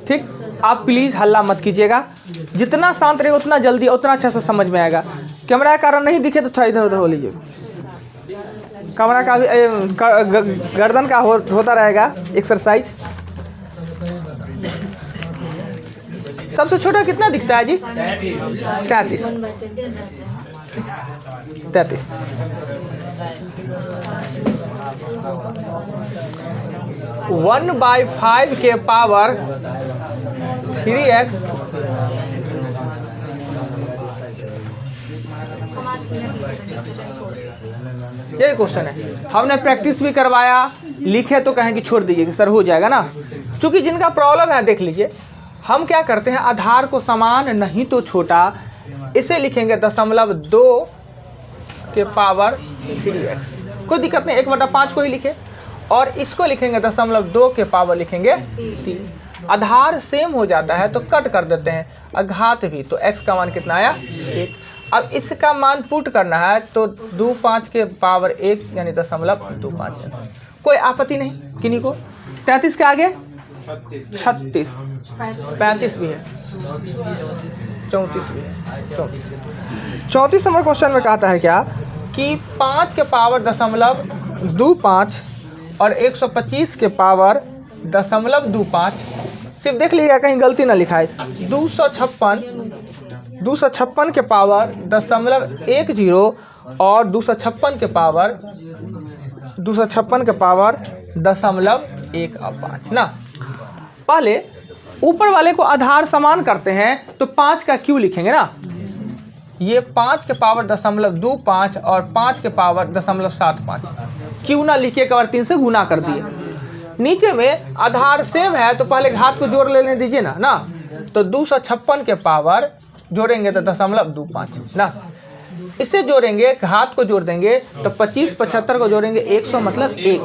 ठीक, आप प्लीज़ हल्ला मत कीजिएगा, जितना शांत रहेगा उतना जल्दी उतना अच्छा से समझ में आएगा। कैमरा का कारण नहीं दिखे तो थोड़ा इधर उधर हो लीजिए, कैमरा का भी गर्दन का होता रहेगा एक्सरसाइज। सबसे छोटा कितना दिखता है जी? 33। 1/5 के पावर 3x ये क्वेश्चन है। हमने प्रैक्टिस भी करवाया, लिखे तो कहें कि छोड़ दीजिए कि सर हो जाएगा ना। चूंकि जिनका प्रॉब्लम है देख लीजिए, हम क्या करते हैं, आधार को समान नहीं तो छोटा, इसे लिखेंगे 0.2 के पावर 3x, कोई दिक्कत नहीं, 1/5 को ही लिखे। और इसको लिखेंगे 0.2 के पावर लिखेंगे 3। आधार सेम हो जाता है तो कट कर देते हैं, अघात भी, तो x का मान कितना आया? 1। अब इसका मान पुट करना है तो 2/5 के पावर 1 यानी 0.25। कोई आपत्ति नहीं किन्हीं को? 33 के आगे 36, 35 भी है, 34 भी है, 34 नंबर क्वेश्चन में कहता है क्या कि 5 के पावर 0.25 और 125 के पावर 0.25, सिर्फ देख लीजिएगा कहीं गलती ना लिखा है। 256 के पावर 0.10 और 256 के पावर 0.15 ना। पहले ऊपर वाले को आधार समान करते हैं तो 5 का क्यू लिखेंगे ना। ये 5 के पावर 0.25 और 5 के पावर 0.75, क्यू ना लिखे के बाद 3 से गुना कर दिए। नीचे में आधार सेम है तो पहले घात को जोड़ लेने दीजिए ना। तो 256 के पावर जोड़ेंगे तो 0.25 ना, इससे जोड़ेंगे, घात को जोड़ देंगे तो 25 75 को जोड़ेंगे 100 मतलब 1,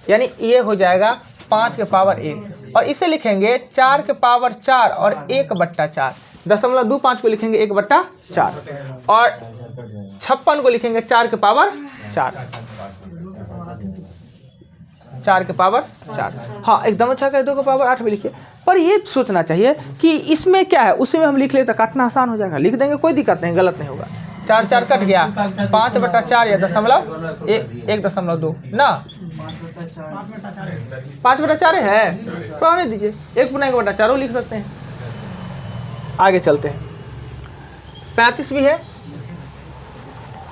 यानी ये हो जाएगा 5 के पावर 1। और इसे लिखेंगे 4 के पावर 4 और 1/4, 0.25 को लिखेंगे 1/4 और 56 को लिखेंगे 4 के पावर 4, 4 के पावर 4। हाँ एकदम अच्छा कह, 2 के पावर 8 भी लिखिए। पर ये सोचना चाहिए कि इसमें क्या है, उसी में हम लिख ले तो काटना आसान हो जाएगा, लिख देंगे कोई दिक्कत नहीं, गलत नहीं होगा। 4 4 कट गया, 5/4 या 1.2 ना, 5/4 है, पढ़ने दीजिए, 1/4 लिख सकते हैं। आगे चलते हैं, 35 भी है।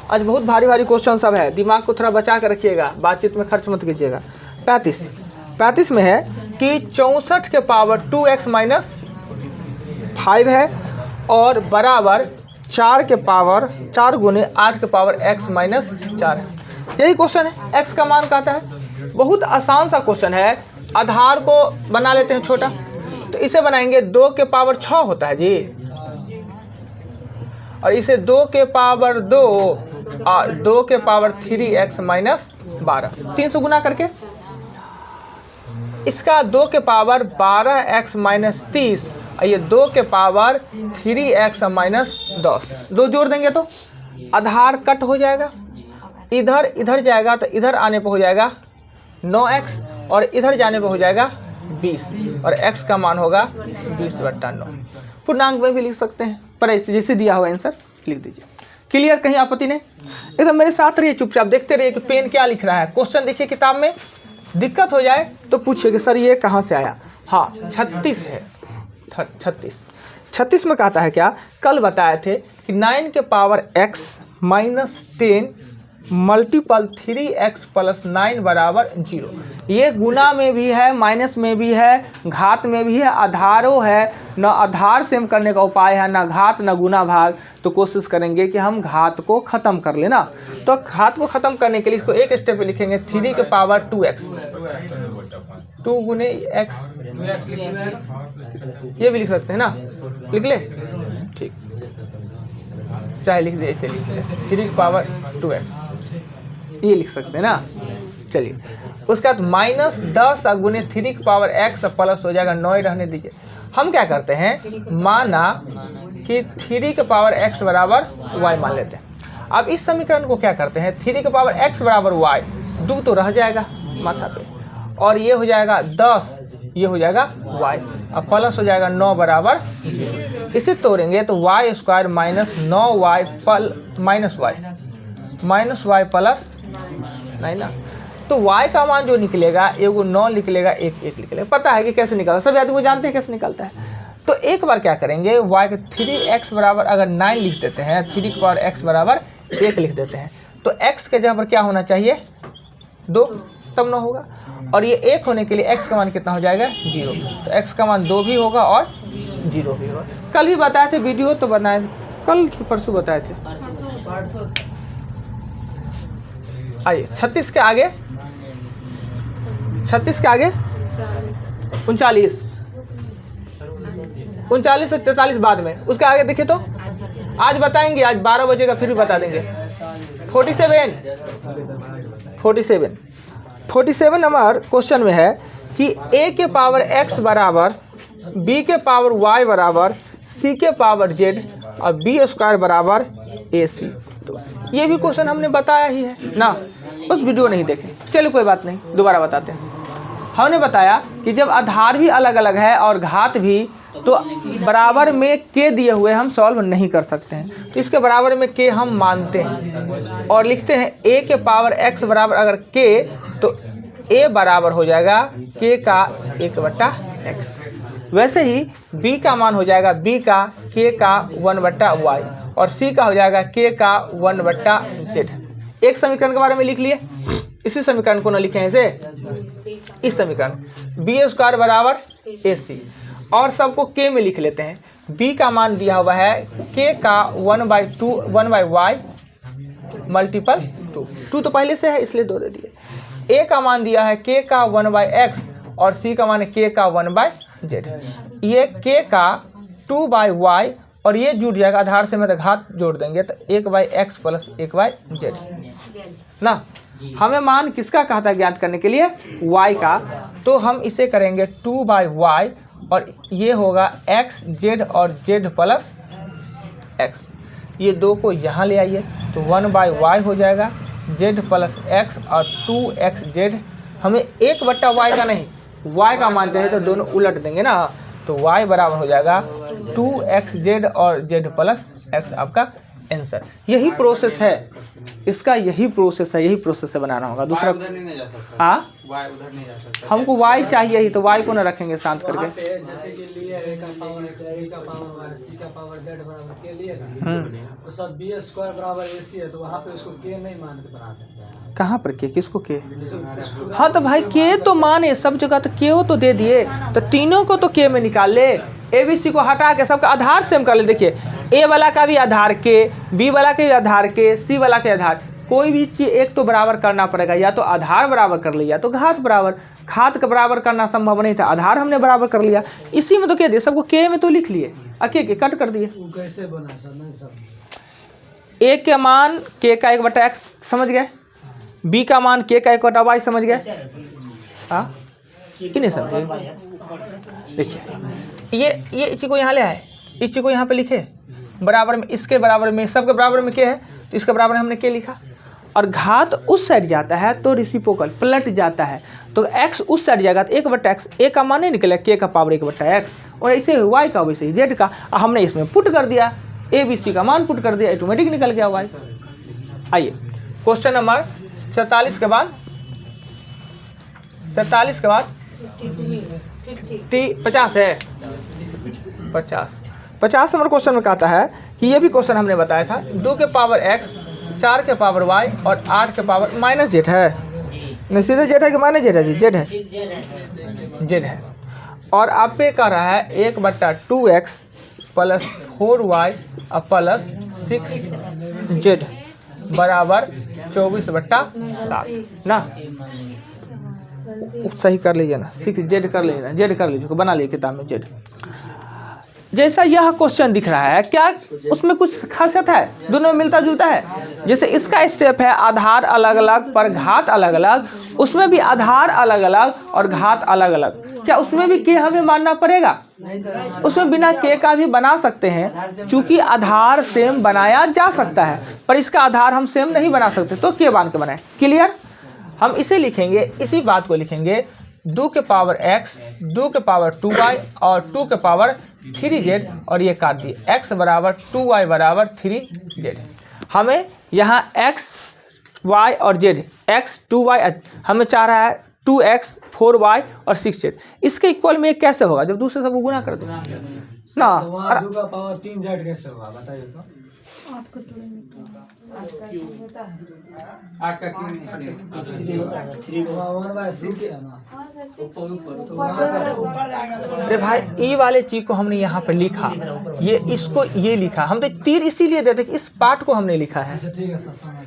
आज बहुत भारी भारी क्वेश्चन सब है, दिमाग को थोड़ा बचा कर रखिएगा, बातचीत में खर्च मत कीजिएगा। 35 में है कि 64 के पावर 2x माइनस 5 है और बराबर 4 के पावर 4 गुने 8 के पावर x माइनस 4 है। यही क्वेश्चन है, x का मान कहता है। बहुत आसान सा क्वेश्चन है। आधार को बना लेते हैं छोटा, तो इसे बनाएंगे 2 के पावर 6 होता है जी, और इसे 2 के पावर 2 और 2 के पावर 3x माइनस 12, 3 से गुना करके इसका 2 के पावर 12x माइनस 30 और ये 2 के पावर 3x माइनस 10, 2 जोड़ देंगे तो आधार कट हो जाएगा, इधर जाएगा तो इधर आने पर हो जाएगा 9x और इधर जाने पर हो जाएगा 20 और x का मान होगा 20/9। पूर्णांक में भी लिख सकते हैं, पर ऐसे जैसे दिया हुआ आंसर लिख दीजिए। क्लियर, कहीं आपत्ति नहीं? एकदम मेरे साथ रहिए, चुपचाप देखते रहिए कि पेन क्या लिख रहा है। क्वेश्चन देखिए किताब में, दिक्कत हो जाए तो पूछिए कि सर ये कहाँ से आया। हाँ 36 है, 36 में कहता है क्या, कल बताए थे कि 9 के power x minus 10 multiple 3x plus 9 बराबर 0। ये गुना में भी है, माइनस में भी है, घात में भी है, आधारों है। न आधार सेम करने का उपाय है, ना घात ना गुना भाग। तो कोशिश करेंगे कि हम घात को ख़त्म कर लेना। तो घात को ख़त्म करने के लिए इसको एक स्टेप पे लिखेंगे, 3 के पावर 2x, 2 गुने x, ये भी लिख सकते हैं ना, लिख ले, ठीक, चाहे लिख दे, ऐसे लिख दे, 3 के पावर 2x, ये लिख सकते हैं ना। चलिए उसके बाद माइनस 10 गुने 3 के पावर x प्लस हो जाएगा 9, रहने दीजिए। हम क्या करते हैं, माना कि 3 के पावर x बराबर y मान लेते हैं। अब इस समीकरण को क्या करते हैं, 3 के पावर x बराबर y, 2 तो रह जाएगा माथा पे, और ये हो जाएगा 10 ये हो जाएगा y, अब प्लस हो जाएगा 9 बराबर 0। इसे तोड़ेंगे तो y square minus 9y minus y plus नहीं ना, तो y का मान जो निकलेगा एगो 9 निकलेगा, एक निकलेगा। पता है कि कैसे निकलता, सभी आदमी को जानते हैं कैसे निकलता है। तो एक बार क्या करेंगे, y के 3x बराबर अगर 9 लिख देते हैं, 3 की पावर x बराबर 1 लिख देते हैं, तो x के जगह पर क्या होना चाहिए 2, तब 9 होगा। और ये 1 होने के लिए x का मान कितना हो जाएगा 0, तो x का मान 2 भी होगा और 0 भी होगा। कल भी बताए थे, वीडियो तो बनाए, कल परसों बताए थे। आइए 36 के आगे 39 से 43 बाद में, उसके आगे देखिए तो आज बताएंगे, आज 12 बजे का फिर भी बता देंगे। 47 नंबर क्वेश्चन में है कि a के पावर x बराबर b के पावर y बराबर c के पावर z और b स्क्वायर बराबर ac। तो ये भी क्वेश्चन हमने बताया ही है ना, बस वीडियो नहीं देखें। चलिए कोई बात नहीं, दोबारा बताते हैं। हमने बताया कि जब आधार भी अलग अलग है और घात भी, तो बराबर में k दिए हुए हम सॉल्व नहीं कर सकते हैं, तो इसके बराबर में k हम मानते हैं और लिखते हैं a के पावर x बराबर अगर k, तो a बराबर हो जाएगा k का 1/x। वैसे ही b का मान हो जाएगा b का k का 1/y और c का हो जाएगा k का 1/z। एक समीकरण के बारे में लिख लिए, इसी समीकरण को न लिखें इसे, इस समीकरण b स्क्वायर बराबर ac, और सबको k में लिख लेते हैं। b का मान दिया हुआ है k का 1/y मल्टीपल 2 तो पहले से है इसलिए 2 दे दिए। a का मान दिया है k का 1/x और c का मान है k का 1/z। ये k का 2/y और ये जुड़ जाएगा, आधार से मतलब घात जोड़ देंगे तो 1/x प्लस 1/z ना। हमें मान किसका कहा था ज्ञात करने के लिए, y का, तो हम इसे करेंगे 2/y और ये होगा x z और z प्लस x। ये 2 को यहाँ ले आइए तो 1/y हो जाएगा, z प्लस x और 2xz। हमें 1/y का नहीं, y का मान चाहिए तो दोनों उलट देंगे ना, तो y बराबर हो जाएगा 2xz और z प्लस x आपका आंसर। यही प्रोसेस है इसका, यही प्रोसेस है बनाना होगा। दूसरा उधर नहीं जा सकता, हाँ y उधर नहीं जा सकता। हमको y चाहिए ही, तो y को ना रखेंगे शांत करके। जैसे कि लिए a का पावर x, b का पावर y, c का पावर z बराबर k लिए ना, तो सब b स्क्वायर बराबर ac है, तो वहाँ पे उसको k नहीं मान के बना सकते हैं। कहाँ पर के, किसको के? हाँ तो भाई के तो माने सब जगह, तो के तो दे दिए, तो तीनों को तो के में निकाल ले। ए बी सी को हटा के सबका आधार सेम कर ले। देखिए ए वाला का भी आधार के, बी वाला के भी आधार के, सी वाला के आधार, कोई भी चीज़ एक तो बराबर करना पड़ेगा, या तो आधार बराबर कर लिया तो घात बराबर। घात का बराबर करना संभव नहीं था, आधार हमने बराबर कर लिया, इसी में तो कह दिए सबको के में तो लिख लिए, के कट कर दिए। वो कैसे बना सब नहीं सब ए के मान के का 1/x समझ गए, बी का मान के का 1/y समझ गए, हाँ कि नहीं समझे? देखिए ये चीज़ को यहाँ ले आए, इस चीज़ को यहाँ पे लिखे बराबर में, इसके बराबर में, सबके बराबर में के है तो इसके बराबर में हमने के लिखा, और घात उस साइड जाता है तो रिसिप्रोकल पलट जाता है, तो x उस साइड जाएगा तो 1/x, a का मान नहीं निकला के का पावर 1/x, और ऐसे y का वैसे ही z का, हमने इसमें पुट कर दिया, a b c का मान पुट कर दिया, ऑटोमेटिक निकल गया y। आइए क्वेश्चन नंबर 47 के बाद 50 है, 50 नंबर क्वेश्चन में कहता है कि ये भी क्वेश्चन हमने बताया था, 2 के पावर x, 4 के पावर y और 8 के पावर माइनस जेड है, नहीं सीधे जेड है कि माइनस जेड है जी, जेड है, और आप पे कह रहा है 1/2x plus 4y plus 6z बराबर 24/7 ना, सही कर लीजिए ना, 6z कर लीजिए, जेड कर लीजिए, बना लीजिए किताब में जेड। जैसा यह क्वेश्चन दिख रहा है, क्या उसमें कुछ खासियत है, दोनों में मिलता जुलता है। जैसे इसका स्टेप है आधार अलग अलग पर घात अलग अलग, उसमें भी आधार अलग अलग और घात अलग अलग, क्या उसमें भी के हमें मानना पड़ेगा? उसमें बिना के का भी बना सकते हैं, चूंकि आधार सेम बनाया जा सकता है, पर इसका आधार हम सेम नहीं बना सकते, तो के मान के बनाए। क्लियर? हम इसे लिखेंगे, इसी बात को लिखेंगे 2 के पावर x, 2 के पावर 2y और 2 के पावर 3z और ये काट दिए x बराबर 2y बराबर 3z। हमें यहाँ x, y और z, x 2y हमें चाह रहा है 2x 4y और 6z। इसके इक्वल में ये कैसे होगा जब दूसरे सबको गुना कर दो ना। तो वहाँ 2 का पावर 3z कैसे होगा बताइए तो। 8 का क्यों नहीं बनेगा? 3 का 1/6 है ना। अरे भाई ये वाले चीज को हमने यहाँ पर लिखा, ये इसको ये लिखा, हम तो तीर इसीलिए देते कि इस पार्ट को हमने लिखा है। अच्छा ठीक है सर समझ।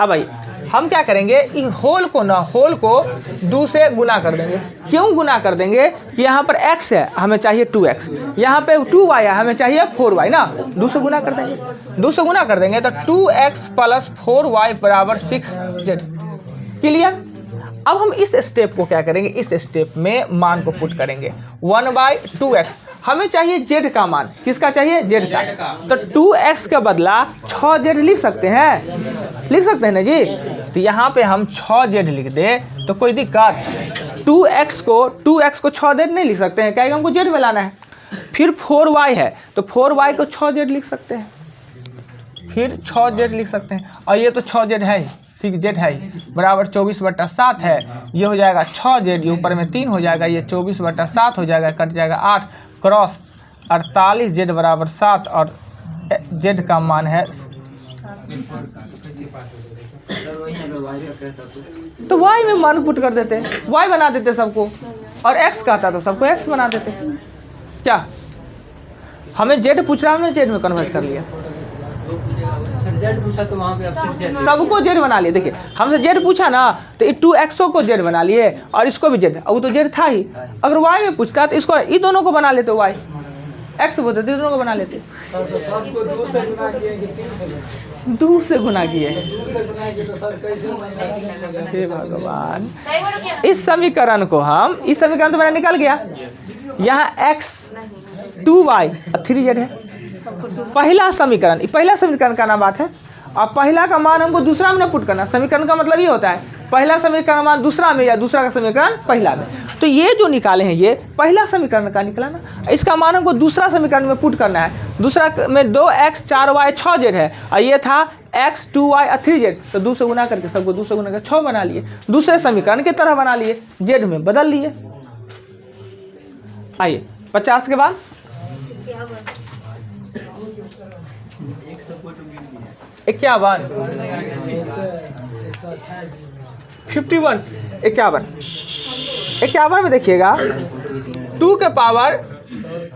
अब भाई हम क्या करेंगे, इन होल को ना, होल को 2 से गुना कर देंगे। क्यों गुना कर देंगे कि यहाँ पर x है, हमें चाहिए 2x, यहाँ पे 2y है, हमें चाहिए 4y ना। 2 से गुना कर देंगे, 2 से गुना कर देंगे तो 2x प्लस 4y बराबर 6z। क्लियर। अब हम इस स्टेप को क्या करेंगे, इस स्टेप में मान को पुट करेंगे 1/2x। हमें चाहिए z का मान, किसका चाहिए, z का। तो 2x के बदला 6z लिख सकते हैं, लिख सकते हैं ना जी। तो यहाँ पे हम 6z लिख दे तो कोई दिक्कत। 2x को 6z नहीं लिख सकते हैं, क्या हमको z में लाना है। फिर 4y है तो 4y को 6z लिख सकते हैं, फिर 6z लिख सकते हैं। और ये तो 6z है, 6z है बराबर 24/7 है। ये हो जाएगा 6z, ये ऊपर में 3 हो जाएगा, ये 24/7 हो जाएगा, कट जाएगा 8 क्रॉस 48z बराबर 7 और z का मान है। तो y में मान पुट कर देते, y बना देते सबको, और x कहता तो सबको x बना देते। क्या हमें z पूछ रहा है, हमने z में कन्वर्ट कर लिया। सर जेड पूछा तो वहाँ पे आप सिर्फ जेड सबको जेड बना लिए। देखिए हमसे जेड पूछा ना तो 2x को जेड बना लिए और इसको भी जेड, वो तो जेड था ही। अगर y में पूछता तो इसको, ये दोनों को बना लेते, y x बोलते थे, दोनों को बना लेते। सर तो सबको 2 से गुना किए कि 3 से गुना? 2 से गुना किए। 2 से गुना किए तो सर कैसे बनेगा? हे भगवान, इस समीकरण को हम, इस समीकरण तो मेरा निकल गया। यहाँ x 2y और 3z है, पहला समीकरण का नाम बात है। अब पहला का मान हमको दूसरा में पुट करना। समीकरण का मतलब ये होता है पहला समीकरण मान दूसरा में या दूसरा का समीकरण पहला में। तो ये जो निकाले हैं ये पहला समीकरण का निकला ना, इसका मान हमको दूसरा समीकरण में पुट करना है। दूसरा में 2x 4y 6z है और ये था x 2y और 3z। तो 2 से गुना करके सबको 2 से गुना करके 6 बना लिए, दूसरे समीकरण की तरह बना लिए, z में बदल लिए। आइए 50 के बाद 51 51 51 में देखिएगा 2 के पावर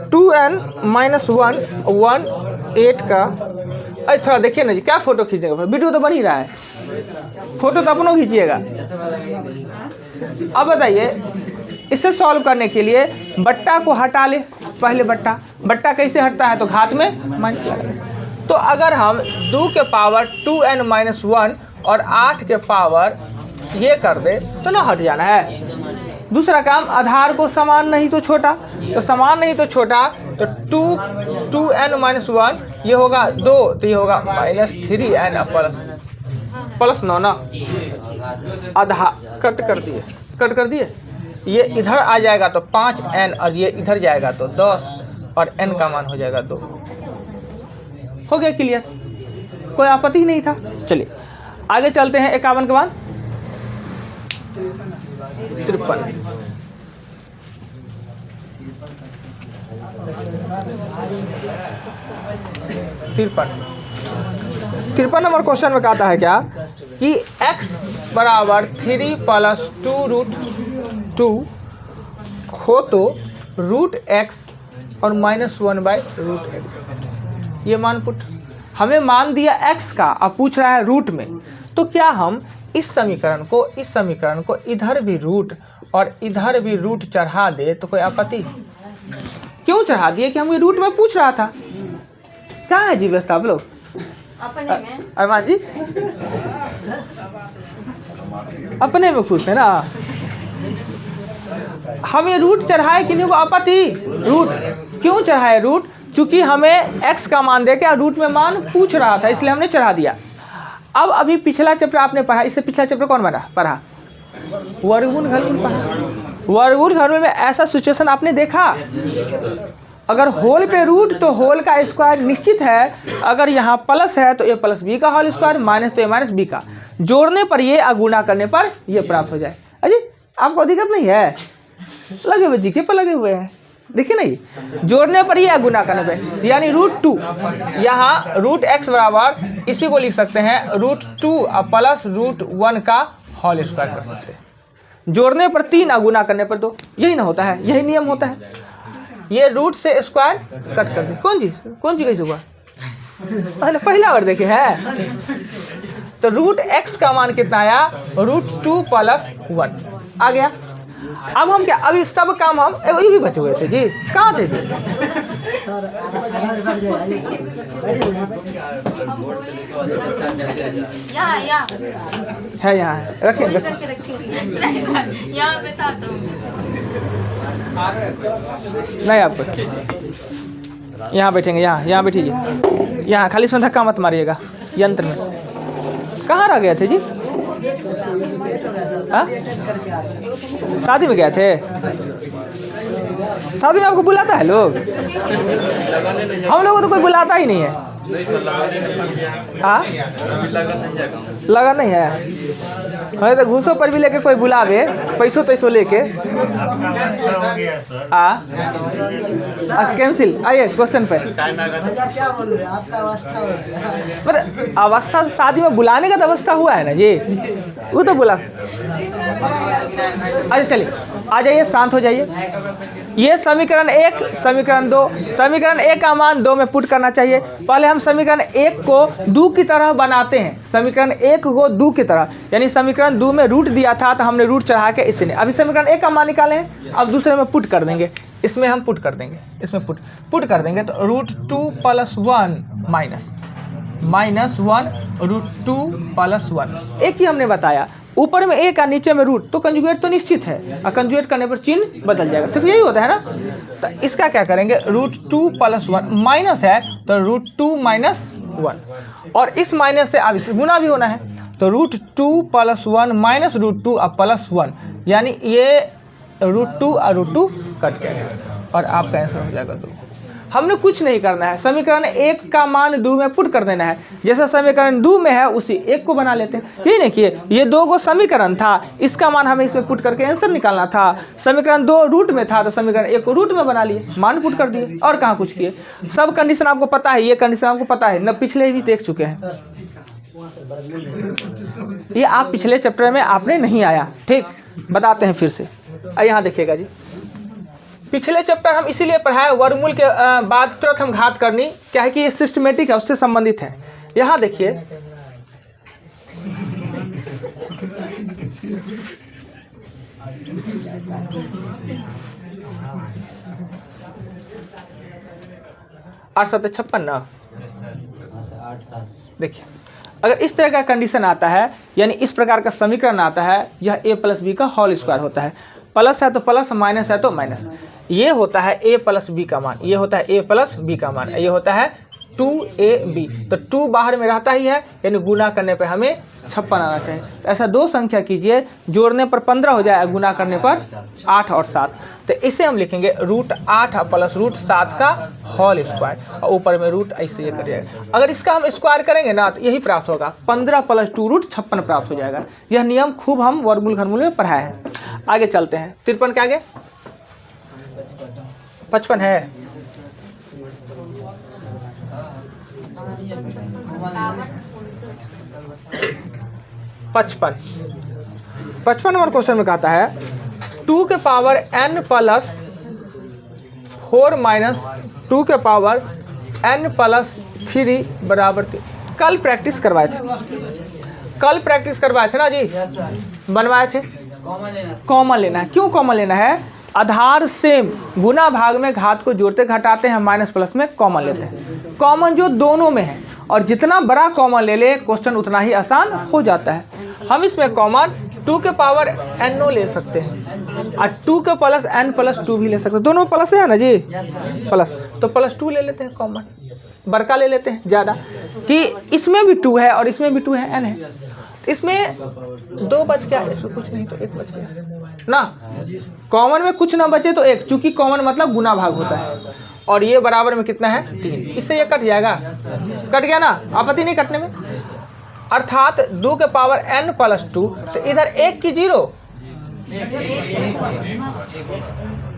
2n -1 1 8 का। अरे थोड़ा देखिए ना जी, क्या फोटो खींचेगा, वीडियो तो बन ही रहा है, फोटो तो अपनों खींचिएगा। अब बताइए इसे सॉल्व करने के लिए बट्टा को हटा ले, पहले बट्टा कैसे हटता है, तो घात में माइनस लगा। तो अगर हम 2 के पावर 2n -1 और 8 के पावर ये कर दे तो ना हट जाना है। दूसरा काम, आधार को समान नहीं तो छोटा, तो समान नहीं तो छोटा तो 2n -1 ये होगा 2, तो ये होगा -3n प्लस 9 ना। आधार कट कर दिए, ये इधर आ जाएगा तो 5n और ये इधर जाएगा तो 10 और n का मान हो जाएगा 2। हो गया क्लियर, कोई आपत्ति नहीं था। चलिए आगे चलते हैं 51 के बाद 53 नंबर क्वेश्चन में कहता है क्या कि x बराबर 3 + 2√2 हो तो √x और -1/√x ये मान पुट। हमें मान दिया x का, अब पूछ रहा है रूट में। तो क्या हम इस समीकरण को इधर भी रूट और इधर भी रूट चढ़ा दे तो कोई आपत्ति? क्यों चढ़ा दिए कि हम ये रूट में पूछ रहा था। क्या है जी व्यवस्था आप लोग अपने में अरमान जी अपने में खुश है ना। हम ये रूट चढ़ाए कि नहीं को आपत्ति? रूट क्यों चढ़ाए रूट? चूंकि हमें x का मान दे के रूट में मान पूछ रहा था, इसलिए हमने चढ़ा दिया। अब अभी पिछला चैप्टर आपने पढ़ा, इससे पिछला चैप्टर कौन पढ़ा? वर्गमूल घनमूल पढ़ा। वर्गमूल घनमूल में ऐसा सिचुएशन आपने देखा, अगर होल पे रूट तो होल का स्क्वायर निश्चित है, अगर यहाँ प्लस है तो ए प्लस बी का होल स्क्वायर, माइनस तो ए माइनस बी का, जोड़ने पर ये और गुणा करने पर ये प्राप्त हो जाए। अजी आपको दिक्कत नहीं है? लगे हुए जीके पर लगे हुए हैं, देखिए ना, ये जोड़ने पर ये गुना करने पर, यानी √2, यहाँ √x बराबर इसी को लिख सकते हैं √2 प्लस √1 का होल स्क्वायर कर सकते हैं। जोड़ने पर 3 और गुना करने पर 2, यही ना होता है, यही नियम होता है। ये रूट से स्क्वायर कट कर दे। कौन चीज कैसे हुआ? पहला बार देखे है। तो √x का मान कितना आया? √2 + 1 आ गया। अब हम क्या, अभी सब काम हम ये भी बचे हुए थे जी, कहाँ थे जी? है यहाँ है, रखिए यहाँ पे था तो नहीं, आप यहाँ बैठेंगे, यहाँ बैठिए, यहाँ खाली इसमें धक्का मत मारिएगा। यंत्र में कहाँ रह गए थे जी? हाँ? शादी में गए थे? शादी में आपको बुलाता है लोग? हम लोगों को तो कोई बुलाता ही नहीं है। हाँ, लगन नहीं है। हमें तो घूसों पर भी लेके कोई बुलावे, पैसों तैसों लेके। कैंसिल। आइए क्वेश्चन पे। क्या बोल रहे हैं? आपका अवस्था हो गया। मतलब अवस्था शादी में बुलाने का तो अवस्था हुआ है ना जी, वो तो बुला। अच्छा चलिए, आ जाइए, शांत हो जाइए। ये समीकरण 1, समीकरण 2, समीकरण 1 का मान 2 में पुट करना चाहिए। पहले हम समीकरण 1 को 2 की तरह बनाते हैं, समीकरण 1 को 2 की तरह, यानी समीकरण 2 में रूट दिया था तो हमने रूट चढ़ा के इसने, अभी समीकरण 1 का मान निकाले हैं, अब दूसरे में पुट कर देंगे, इसमें हम पुट कर देंगे, इसमें पुट कर देंगे। तो √2 + 1 माइनस 1 √2 + 1। एक ही हमने बताया, ऊपर में एक और नीचे में रूट, तो कंजुगेट तो निश्चित है, और कंजुगेट करने पर चिन्ह बदल जाएगा, सिर्फ यही होता है ना। तो इसका क्या करेंगे? √2 + 1 माइनस है तो √2 - 1, और इस माइनस से अब इस गुना भी होना है, तो √2 + 1 माइनस √2 और +1, यानी ये √2 और √2 कट जाएगा और आपका आंसर हो जाएगा 2। हमने कुछ नहीं करना है, समीकरण 1 का मान 2 में पुट कर देना है, जैसा समीकरण 2 में है उसी 1 को बना लेते हैं। ये नहीं किए, ये 2 को समीकरण था, इसका मान हमें इसमें पुट करके आंसर निकालना था। समीकरण 2 रूट में था तो समीकरण 1 को रूट में बना लिए, मान पुट कर दिए, और कहाँ कुछ किए। सब कंडीशन आपको पता है, ये कंडीशन आपको पता है न, पिछले भी देख चुके हैं। ये आप पिछले चैप्टर में आपने नहीं आया, ठीक, बताते हैं फिर से। यहाँ देखिएगा जी, पिछले चैप्टर हम इसीलिए पढ़ाए, वर्गमूल के बाद तुरंत हम घात करनी, क्या है कि ये सिस्टमेटिक है, उससे संबंधित है। यहाँ देखिए, आठ 7 56 ना, देखिए अगर इस तरह का कंडीशन आता है, यानी इस प्रकार का समीकरण आता है, यह a + b का होल स्क्वायर होता है, प्लस है तो प्लस, माइनस है तो माइनस। ये होता है a + b का मान, ये होता है a + b का मान, ये होता है 2ab। तो 2 बाहर में रहता ही है, यानी गुना करने पे हमें 56 आना चाहिए। तो ऐसा 2 संख्या कीजिए, जोड़ने पर 15 हो जाए, गुना करने पर 8 और 7। तो इसे हम लिखेंगे √8 + √7 का होल स्क्वायर, और ऊपर में रूट ऐसे ये कर जाएगा। अगर इसका हम स्क्वायर करेंगे ना तो यही प्राप्त होगा, 15 + 2 √56 प्राप्त हो जाएगा। यह नियम खूब हम वर्गमूल घनमूल में पढ़ाए हैं। आगे चलते हैं, 53 के आगे 55 है। 55 नंबर क्वेश्चन में कहता है 2 के पावर n + 4 माइनस 2 के पावर n + 3 बराबर 3। कल प्रैक्टिस करवाए थे ना जी, बनवाए थे। कॉमन लेना है। क्यों कॉमन लेना है? आधार सेम, गुना भाग में घात को जोड़ते घटाते हैं, माइनस प्लस में कॉमन लेते हैं। कॉमन जो दोनों में है, और जितना बड़ा कॉमन ले ले क्वेश्चन उतना ही आसान हो जाता है। हम इसमें कॉमन 2 के पावर n ले सकते हैं, और 2 के प्लस n + 2 भी ले सकते हैं। दोनों प्लस है ना जी, प्लस, तो +2 ले लेते हैं कॉमन, बड़का ले लेते हैं ज़्यादा, कि इसमें भी 2 है और इसमें भी 2 है, n है। इसमें 2 बच गया, इसमें कुछ नहीं तो 1 बच गया ना, कॉमन में कुछ ना बचे तो 1, चूंकि कॉमन मतलब गुना भाग होता है, और ये बराबर में कितना है 3, इससे ये कट जाएगा, कट गया ना, आपत्ति नहीं कटने में। अर्थात 2 के पावर n प्लस 2, तो इधर 1 की 0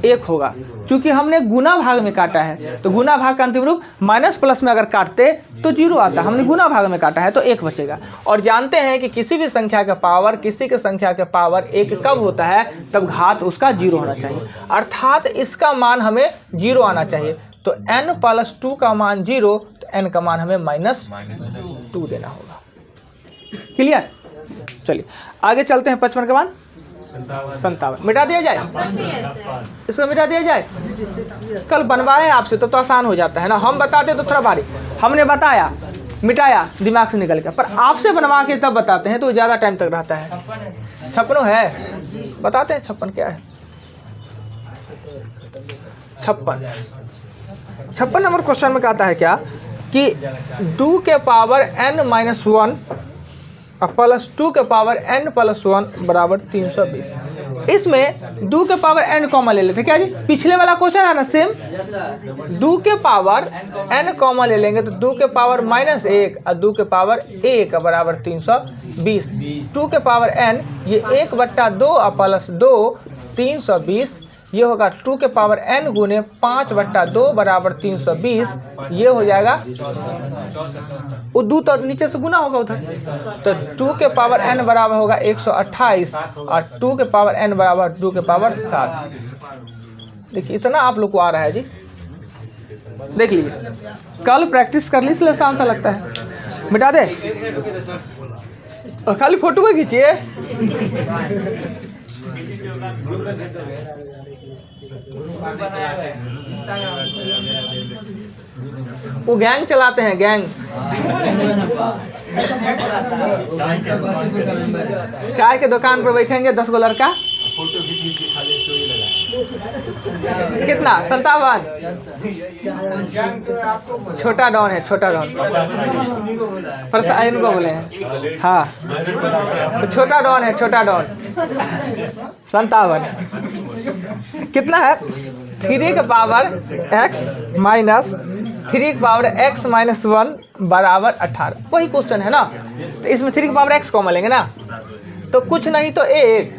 1 होगा, क्योंकि हमने गुना भाग में काटा है, तो गुना भाग का अंतिम रूप माइनस प्लस में अगर काटते तो 0 आता, हमने गुना भाग में काटा है तो 1 बचेगा। और जानते हैं कि किसी भी संख्या का पावर किसी के संख्या के पावर 1 कब होता है, तब घात उसका 0 होना चाहिए, अर्थात इसका मान हमें 0 आना चाहिए। तो n प्लस 2 का मान 0, तो n का मान हमें -2 देना होगा। क्लियर? चलिए आगे चलते हैं। 55 के बाद 57 मिटा दिया जाए, इसको मिटा दिया जाए। कल बनवाए आपसे तो आसान हो जाता है ना, हम बताते तो थोड़ा भारी, हमने बताया मिटाया दिमाग से निकल गया, पर आपसे बनवा के तब बताते हैं तो ज़्यादा टाइम तक रहता है। 56 है, बताते हैं 56 क्या है। 56 नंबर क्वेश्चन में कहता है क्या कि 2 के पावर n-1 प्लस 2 के पावर n प्लस 1 बराबर 320। इसमें 2 के पावर n कॉमन ले लेते क्या जी, पिछले वाला क्वेश्चन है ना सेम, 2 के पावर n कॉमन ले लेंगे तो 2 के पावर -1 और 2 के पावर 1 बराबर 320। 2 के पावर n ये 1/2 और प्लस 2 320, ये होगा 2 के पावर n गुने 5/2 बराबर 320, ये हो जाएगा, वो 2 तो नीचे से गुना होगा उधर, तो 2 के पावर n बराबर होगा 128 और 2 के पावर n बराबर 2 के पावर 7। देखिए इतना आप लोग को आ रहा है जी, देख लीजिए, कल प्रैक्टिस कर ली इसलिए आसान सा लगता है। मिटा दे और खाली फोटो को खींचिए। वो गैंग चलाते हैं, गैंग चाय के दुकान पर बैठेंगे 10 गो लड़का, कितना 57, छोटा डॉन है, छोटा डॉन पर इनको बोले हैं, हाँ तो छोटा डॉन है, छोटा डॉन 57 कितना है 3 के पावर x माइनस 3 के पावर x माइनस 1 बराबर 18। वही क्वेश्चन है ना, तो इसमें 3 के पावर x कॉमन लेंगे ना, तो कुछ नहीं तो 1,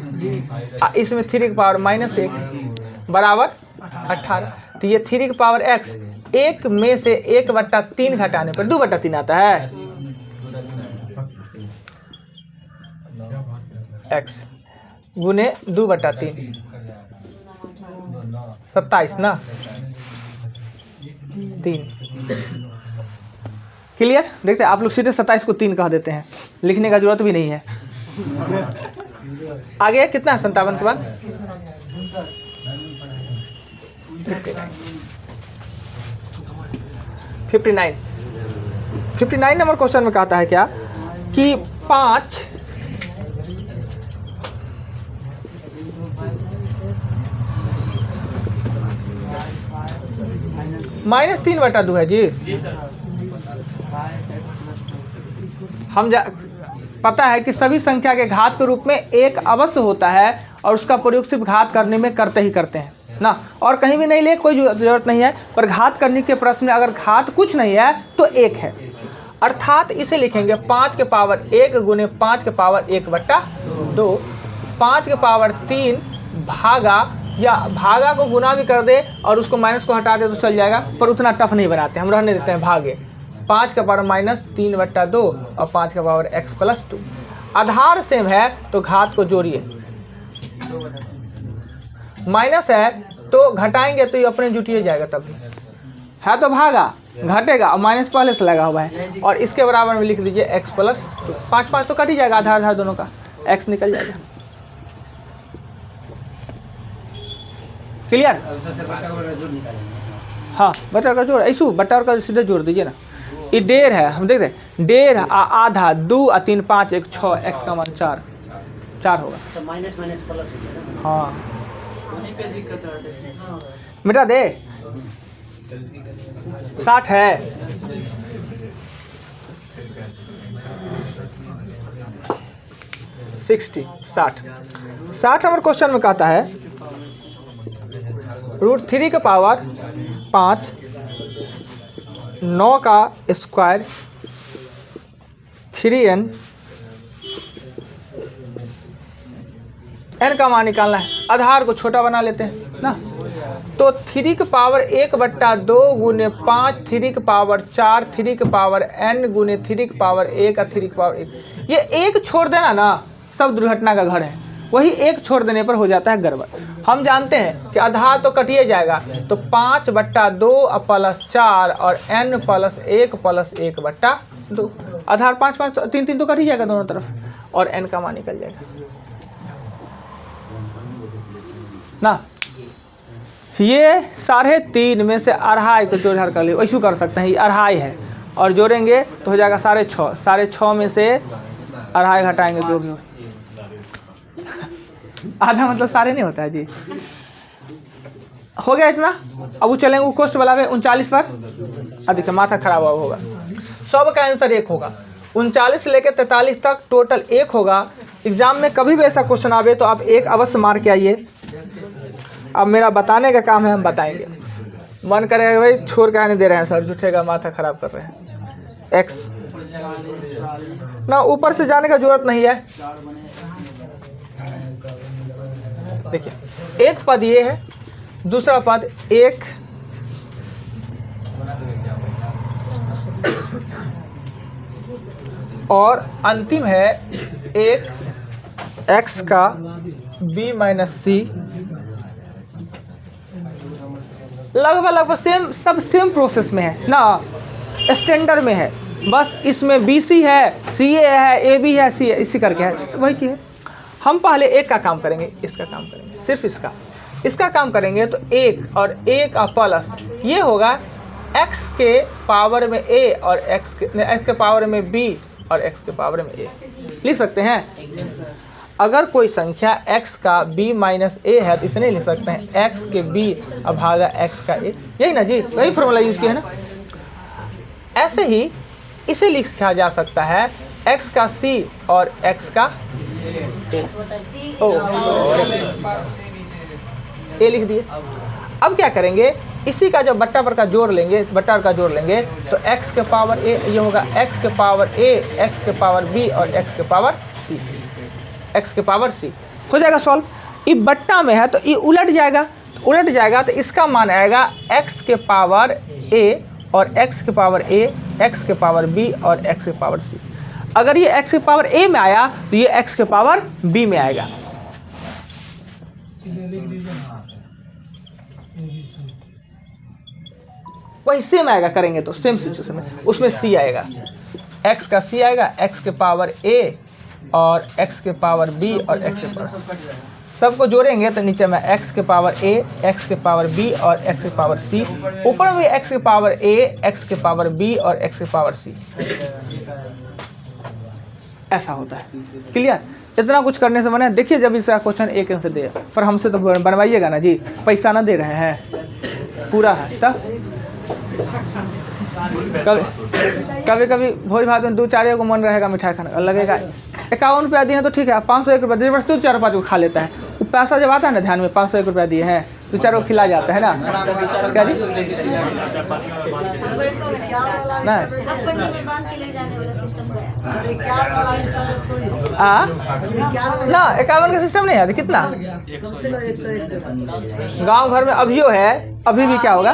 इसमें 3 के पावर -1 बराबर 18। तो ये 3 के पावर x 1 में से 1/3 घटाने पर 2/3 आता है, x गुने 2/3 27 ना 3। क्लियर? देखते हैं आप लोग सीधे 27 को 3 कह देते हैं, लिखने का जरूरत भी नहीं है। आगे कितना है 57 के बाद 59 नंबर क्वेश्चन में कहता है क्या कि 5 -3/2 है जी। हम पता है कि सभी संख्या के घात के रूप में 1 अवश्य होता है और उसका प्रयोग सिर्फ घात करने में करते ही करते हैं ना, और कहीं भी नहीं ले, कोई जरूरत नहीं है। पर घात करने के प्रश्न में अगर घात कुछ नहीं है तो 1 है, अर्थात इसे लिखेंगे 5 के पावर 1 गुने 5 के पावर 1/2, 5 के पावर 3 भागा, या भागा को गुना भी कर दे और उसको माइनस को हटा दे तो चल जाएगा, पर उतना टफ नहीं बनाते, हम रहने देते हैं भागे। 5 का पावर -3/2 और 5 का पावर x प्लस 2। आधार सेम है तो घात को जोड़िए, माइनस है तो घटाएंगे तो ये अपने जुटिए जाएगा, तब है तो भागा घटेगा और माइनस पहले से लगा हुआ है, और इसके बराबर में लिख दीजिए x प्लस 2। 5 तो कट ही जाएगा, आधार आधार दोनों का x निकल जाएगा। क्लियर? हाँ बटा का जोड़, ऐसू बटा का सीधे जोड़ दीजिए ना। ये 1.5 है, हम देखते हैं 1.5 आधा 2 और 3 5 1 6, x का मान 4 होगा। माइनस प्लस हो गया ना। हाँ मिटा दे, 60 है। 60 60 नंबर क्वेश्चन में कहता है √3 का पावर 5 9 का स्क्वायर 3n n का मान निकालना है। आधार को छोटा बना लेते हैं ना, तो 3 की पावर 1/2 गुने 5 3 की पावर 4 3 की पावर n गुने 3 की पावर 1 और 3 की पावर 1। ये एक छोड़ देना ना, सब दुर्घटना का घर है, वही एक छोड़ देने पर हो जाता है गड़बड़। हम जानते हैं कि आधार तो कटिए जाएगा, तो 5/2 प्लस 4 और n प्लस 1 प्लस 1/2 आधार 5 5 3 3 तो कट ही जाएगा दोनों तरफ और n का मान निकल जाएगा ना। ये 3.5 में से 2.5 को जोड़ कर लिए, वैसे कर सकते हैं, ये 2.5 है और जोड़ेंगे तो हो जाएगा 6.5, 6.5 में से 2.5 घटाएंगे जो भी हो। आधा मतलब सारे नहीं होता है जी। हो गया इतना। अब वो चलेंगे वो क्वेश्चन वाला में 39 पर। अब देखिए माथा खराब होगा, सब का आंसर 1 होगा। 39 से लेकर 43 तक टोटल 1 होगा। एग्जाम में कभी भी ऐसा क्वेश्चन आवे तो आप 1 अवश्य मार के आइए। अब मेरा बताने का काम है, हम बताएंगे। मन करेगा भाई छोड़ के आने दे रहे हैं सर, झूठेगा माथा खराब कर रहे हैं। एक्स ना ऊपर से जाने का जरूरत नहीं है। देखिए एक पद ये है, दूसरा पद 1 और अंतिम है 1 x का b माइनस सी। लगभग सेम, सब सेम प्रोसेस में है ना, स्टैंडर्ड में है। बस इसमें BC है, CA है, AB है, C है, इसी करके है, वही चीज़ है। हम पहले 1 का काम करेंगे, इसका काम करेंगे, सिर्फ इसका काम करेंगे। तो 1 और 1 का प्लस ये होगा x के पावर में a और x के पावर में b और x के पावर में a। लिख सकते हैं। अगर कोई संख्या x का b माइनस a है तो इसे नहीं लिख सकते हैं x के b और भागा x का a। यही ना जी, वही फॉर्मूला यूज किया है ना। ऐसे ही इसे लिखा जा सकता है x का c और x का a लिख दिए। अब क्या करेंगे, इसी का जब बट्टा पर का जोड़ लेंगे, तो x के पावर a ये होगा x के पावर a, x के पावर b और x के पावर c, x के पावर c हो जाएगा सॉल्व। ये बट्टा में है तो ये उलट जाएगा, तो इसका मान आएगा x के पावर a और x के पावर a, x के पावर b और x के पावर c। अगर ये x के पावर a में आया तो ये x के पावर b में आएगा। वही सेम आएगा, करेंगे तो सेम सिचुएशन में उसमें c आएगा, x का c आएगा, x के पावर a और x के पावर b और x के पावर, सबको जोड़ेंगे तो नीचे में x के पावर a, x के पावर b और x के पावर c, ऊपर में x के पावर a, x के पावर b और x के पावर c। ऐसा होता है। क्लियर? इतना कुछ करने से बने। देखिए जब इसका क्वेश्चन 1 आंसर दे, पर हमसे तो बनवाइएगा ना जी, पैसा ना दे रहे हैं, पूरा है। तब कभी भोज भात में 2-4 को मन रहेगा मिठाई खाने, लगेगा 51 रुपया दिए हैं तो ठीक है, 501 रुपया दिए बस 4-5 को खा लेता है। वो पैसा जब आता है ना ध्यान में, 501 रुपया दिए हैं 2-4 को खिला जाता है ना। क्या जी ना 51 का सिस्टम नहीं है। कितना गांव घर में अभियो है, अभी भी क्या होगा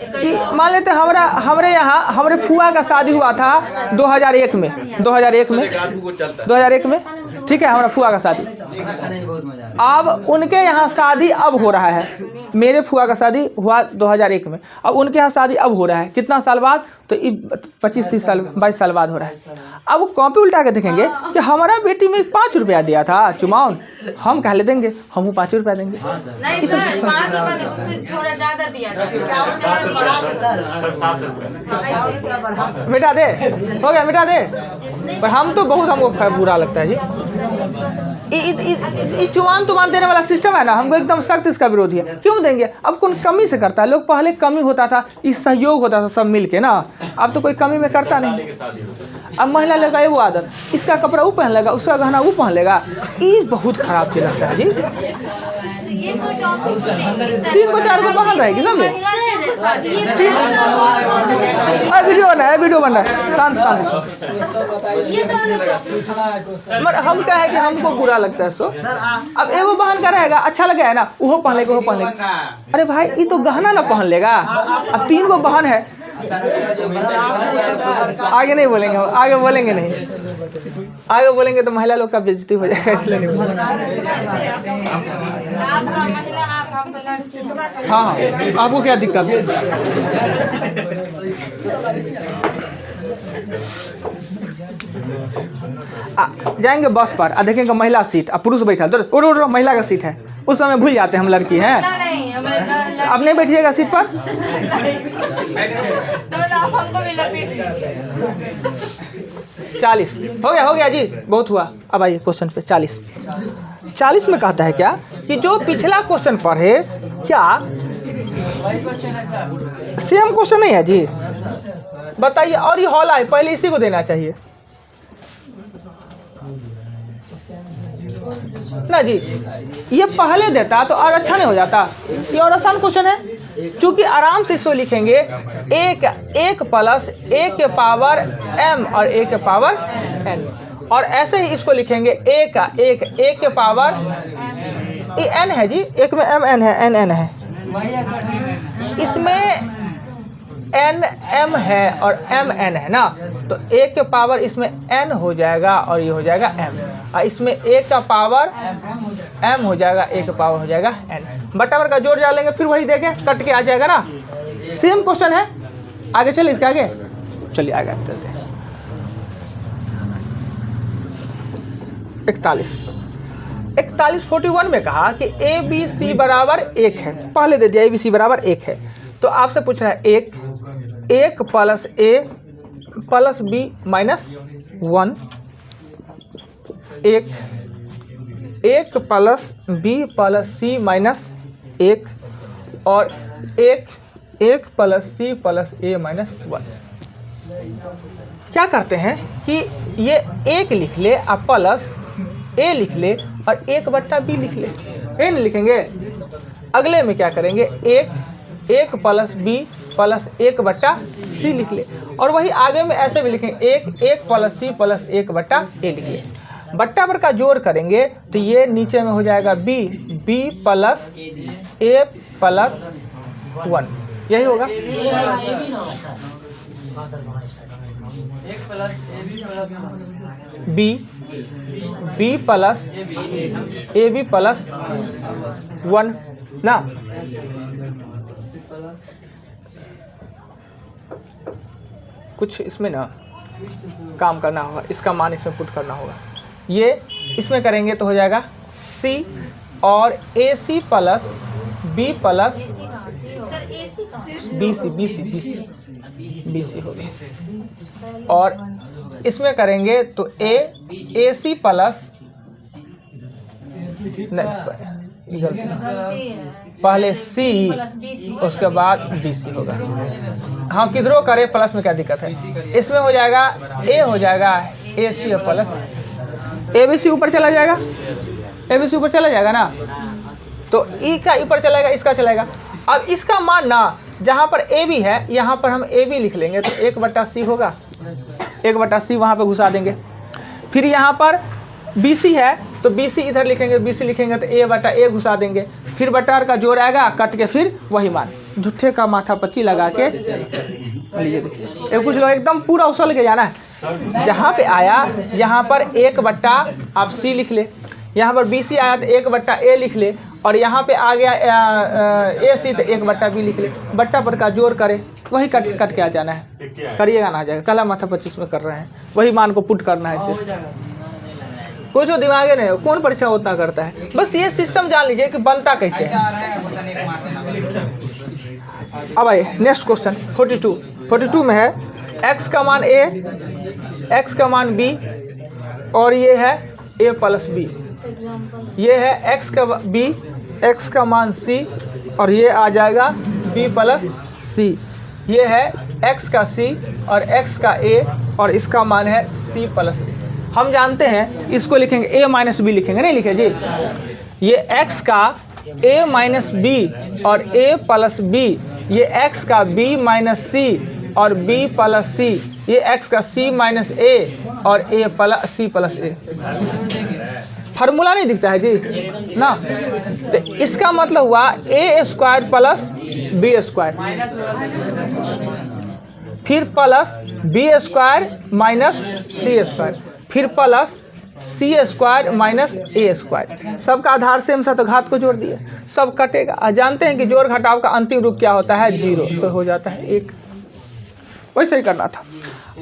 कि मान लेते हमारे यहाँ हमारे फुआ का शादी हुआ था 2001 में, ठीक है, हमारा फुआ का शादी। अब उनके यहाँ शादी अब हो रहा है, मेरे फुआ का शादी हुआ 2001 में, अब उनके यहाँ शादी अब हो रहा है कितना साल बाद, तो 25-30 साल 22 साल बाद हो रहा है। अब वो कॉपी उल्टा के देखेंगे कि हमारा बेटी में 5 रुपया दिया था चुमाउन, हम कह ले देंगे, हम 5 रुपया देंगे। नहीं सर, उससे थोड़ा ज्यादा दिया था। मिटा दे, हो गया मिटा दे। पर हम तो बहुत, हमको बुरा लगता है जी। ये चुमान तुमान देने वाला सिस्टम है ना, हमको एकदम सख्त इसका विरोधी है। क्यों देंगे? अब कौन कमी से करता है? लोग पहले कमी होता था, इस सहयोग होता था सब मिल के ना, अब तो कोई कमी में करता नहीं। अब महिला लगाए वो आदत, इसका कपड़ा वो पहन लेगा, उसका गहना वो पहन लेगा, ये बहुत खराब चीज लगता है जी। ये कोई टॉपिक नहीं, 3 को 4 को पहन रहेगी समझे। वीडियो बना है, वीडियो बन रहा है, शांत शांत। पूछना है क्वेश्चन। मगर हम क्या है कि हमको बुरा लगता है सो। अब एगो बहन का रहेगा, अच्छा लगे है ना, वो पहन लेगा, वो पहन लेगा। अरे भाई ये तो गहना ना पहन लेगा। अब 3 गो बहन है, आगे नहीं बोलेंगे, आगे बोलेंगे नहीं, आगे बोलेंगे तो महिला लोग का बेइज्जती हो जाएगा, इसलिए नहीं बोलेंगे। आप महिला, आप हम तो लड़की हैं। हाँ, आपको क्या दिक्कत है? जाएंगे बस पर और देखेंगे महिला सीट, अब पुरुष बैठा, उड़ महिला का सीट है, उस समय भूल जाते हैं हम लड़की हैं। नहीं, आप नहीं बैठिएगा सीट पर। आप हमको भी लपेट 40 हो गया जी, बहुत हुआ। अब आइए क्वेश्चन पे। 40 में कहता है क्या कि जो पिछला क्वेश्चन पढ़े, क्या सेम क्वेश्चन नहीं है जी? बताइए। और ये हॉल आए, पहले इसी को देना चाहिए ना जी। ये पहले देता तो और अच्छा नहीं हो जाता? ये और आसान क्वेश्चन है, चूंकि आराम से इसको लिखेंगे 1 प्लस 1 के पावर m और 1 के पावर n, और ऐसे ही इसको लिखेंगे 1 के पावर ये n है जी, 1 में m n है, n है, इसमें n m है और m n है ना, तो 1 के पावर इसमें n हो जाएगा और ये हो जाएगा m, और इसमें 1 का पावर m हो जाएगा, 1 का पावर हो जाएगा n। बराबर का जोड़ डालेंगे, फिर वही देंगे, कट के आ जाएगा ना। सेम क्वेश्चन है। आगे चलिए, इसके आगे चलिए, आगे चलते हैं। 41 में कहा कि ABC बराबर 1 है, पहले दे दिया ABC बराबर 1 है, तो आपसे पूछ रहा है 1 plus A plus B minus 1, 1 plus B plus C minus 1, और 1 plus C plus A minus 1। क्या करते हैं कि ये 1 लिख ले और प्लस A लिख ले और 1/B लिख ले, ये नहीं लिखेंगे। अगले में क्या करेंगे, 1 प्लस B प्लस 1/C लिख ले, और वही आगे में ऐसे भी लिखेंगे 1 प्लस C प्लस 1/A लिख ले। बट्टा पर का जोड़ करेंगे तो ये नीचे में हो जाएगा B प्लस A प्लस 1, यही होगा। B प्लस AB प्लस 1 ना। कुछ इसमें ना काम करना होगा, इसका मान इसमें पुट करना होगा। ये इसमें करेंगे तो हो जाएगा C और AC plus B plus BC हो गया, और इसमें करेंगे तो AC प्लस पहले C उसके बाद BC होगा। हाँ, किधरों करे प्लस में क्या दिक्कत है? इसमें हो जाएगा A हो जाएगा AC और प्लस ABC ऊपर चला जाएगा, ABC ऊपर चला जाएगा ना, तो E का ऊपर चलेगा, इसका चलेगा। अब इसका मान ना, जहाँ पर AB है यहाँ पर हम AB लिख लेंगे तो 1/C होगा, 1/C वहाँ पे घुसा देंगे। फिर यहाँ पर BC है तो BC इधर लिखेंगे, BC लिखेंगे तो A/A घुसा देंगे, फिर बटार का जोड़ आएगा, कट के फिर वही मान। झूठे का माथा पच्ची लगा के लीजिए, देखिए कुछ लोग एकदम पूरा उछल के जाना है। जहाँ पे आया यहाँ पर 1/C लिख ले, यहाँ पर BC आया तो 1/A लिख ले, और यहाँ पे आ गया AC तो 1/B लिख ले। बट्टा पर का जोड़ करे, वही कट के आ जाना है, करिएगा ना आ जाएगा। कला माथा 25 में कर रहे हैं, वही मान को पुट करना है सिर्फ। कुछ दिमागे नहीं हो, कौन परीक्षा उतना करता है। बस ये सिस्टम जान लीजिए कि बनता कैसे है। अब आइए नेक्स्ट क्वेश्चन 42 में है x का मान A, x का मान B, और ये है A प्लस B। ये है x का b, x का मान c और ये आ जाएगा b प्लस c। ये है x का c और x का a और इसका मान है c प्लस a। हम जानते हैं इसको लिखेंगे a माइनस बी लिखेंगे, नहीं लिखे जी। ये x का a माइनस बी और a प्लस b, ये x का b माइनस c और b प्लस c, ये x का c माइनस a और a plus c plus a। Formula नहीं दिखता है जी ना, तो इसका मतलब हुआ a square plus b square, फिर plus b square minus c square, फिर plus c square minus a square. सबका आधार सेम सा तो घात को जोड़ दिए, सब कटेगा। और जानते हैं कि जोड़ घटाव का अंतिम रूप क्या होता है, 0, तो हो जाता है 1। वैसे ही करना था।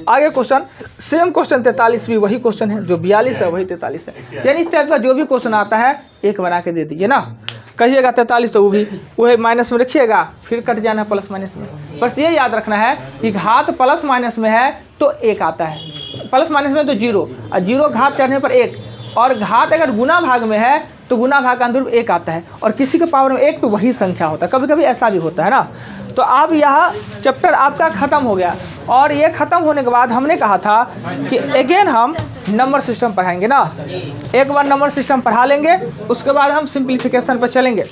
आगे क्वेश्चन, सेम क्वेश्चन 43 भी वही क्वेश्चन है, जो 42 है वही 43 है। यानी इस टाइप का जो भी क्वेश्चन आता है एक बना के दे दीजिए ना। कहिएगा 43 तो वो है माइनस में रखिएगा, फिर कट जाना प्लस माइनस में। बस ये याद रखना है कि घात प्लस माइनस में है तो 1 आता है, प्लस माइनस में तो 0, और 0 घात चढ़ने पर 1, और घात अगर गुना भाग में है तो गुना भाग का अंदर 1 आता है, और किसी के पावर में 1 तो वही संख्या होता है। कभी कभी ऐसा भी होता है ना। तो अब यह चैप्टर आपका ख़त्म हो गया, और ये ख़त्म होने के बाद हमने कहा था कि अगेन हम नंबर सिस्टम पढ़ाएंगे ना। एक बार नंबर सिस्टम पढ़ा लेंगे, उसके बाद हम सिंप्लीफिकेशन पर चलेंगे।